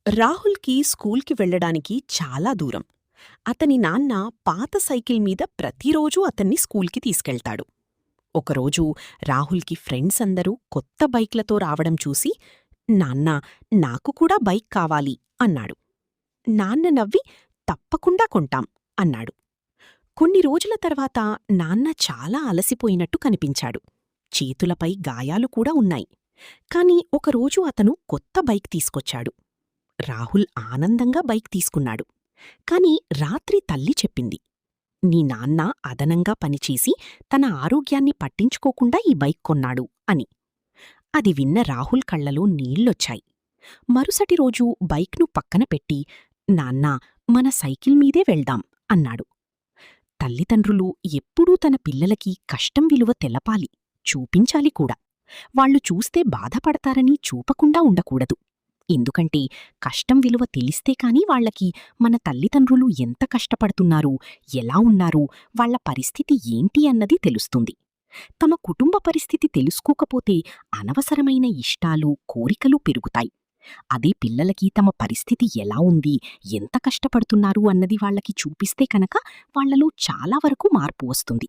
రాహుల్కి స్కూల్కి వెళ్ళడానికి చాలా దూరం. అతని నాన్న పాత సైకిల్ మీద ప్రతిరోజూ అతన్ని స్కూల్కి తీసుకెళ్తాడు. ఒకరోజు రాహుల్కి ఫ్రెండ్స్ అందరూ కొత్త బైక్లతో రావడం చూసి, నాన్నా, నాకు కూడా బైక్ కావాలి అన్నాడు. నాన్న నవ్వి, తప్పకుండా కొంటాం అన్నాడు. కొన్ని రోజుల తర్వాత నాన్న చాలా అలసిపోయినట్టు కనిపించాడు. చేతులపై గాయాలు కూడా ఉన్నాయి. కాని ఒకరోజు అతను కొత్త బైక్ తీసుకొచ్చాడు. రాహుల్ ఆనందంగా బైక్ తీసుకున్నాడు. కాని రాత్రి తల్లి చెప్పింది, నీ నాన్న అదనంగా పనిచేసి తన ఆరోగ్యాన్ని పట్టించుకోకుండా ఈ బైక్ కొన్నాడు అని. అది విన్న రాహుల్ కళ్లలో నీళ్లొచ్చాయి. మరుసటి రోజు బైక్ను పక్కన పెట్టి, నాన్నా, మన సైకిల్ మీదే వెళ్దాం అన్నాడు. తల్లిదండ్రులు ఎప్పుడూ తన పిల్లలకి కష్టం విలువ తెలపాలి, చూపించాలి కూడా. వాళ్ళు చూస్తే బాధపడతారని చూపకుండా ఉండకూడదు. ఎందుకంటే కష్టం విలువ తెలిస్తే కాని వాళ్లకి మన తల్లిదండ్రులు ఎంత కష్టపడుతున్నారు, ఎలా ఉన్నారు, వాళ్ల పరిస్థితి ఏంటి అన్నది తెలుస్తుంది. తమ కుటుంబ పరిస్థితి తెలుసుకోకపోతే అనవసరమైన ఇష్టాలు, కోరికలు పెరుగుతాయి. అదే పిల్లలకి తమ పరిస్థితి ఎలా ఉంది, ఎంత కష్టపడుతున్నారు అన్నది వాళ్లకి చూపిస్తే కనుక వాళ్లలో చాలా వరకు మార్పు వస్తుంది.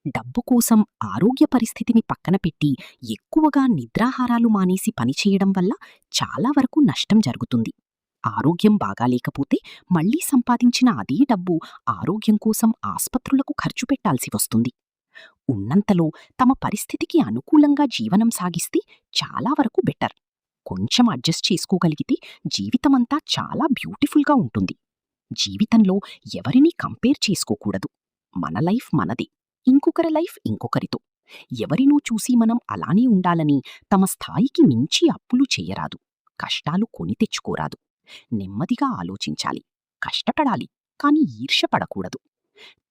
డబ్బు కోసం ఆరోగ్య పరిస్థితిని పక్కన పెట్టి ఎక్కువగా నిద్రాహారాలు మానేసి పనిచేయడం వల్ల చాలా వరకు నష్టం జరుగుతుంది. ఆరోగ్యం బాగాలేకపోతే మళ్లీ సంపాదించిన అదే డబ్బు ఆరోగ్యం కోసం ఆస్పత్రులకు ఖర్చు పెట్టాల్సి వస్తుంది. ఉన్నంతలో తమ పరిస్థితికి అనుకూలంగా జీవనం సాగిస్తే చాలా వరకు బెటర్. కొంచెం అడ్జస్ట్ చేసుకోగలిగితే జీవితమంతా చాలా బ్యూటిఫుల్గా ఉంటుంది. జీవితంలో ఎవరినీ కంపేర్ చేసుకోకూడదు. మన లైఫ్ మనదే, ఇంకొకరి లైఫ్ ఇంకొకరితో. ఎవరినూ చూసి మనం అలానే ఉండాలని తమ స్థాయికి మించి అప్పులు చేయరాదు. కష్టాలు కొని తెచ్చుకోరాదు. నెమ్మదిగా ఆలోచించాలి, కష్టపడాలి, కాని ఈర్ష్యపడకూడదు.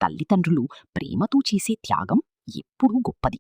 తల్లిదండ్రులు ప్రేమతో చేసే త్యాగం ఎప్పుడూ గొప్పది.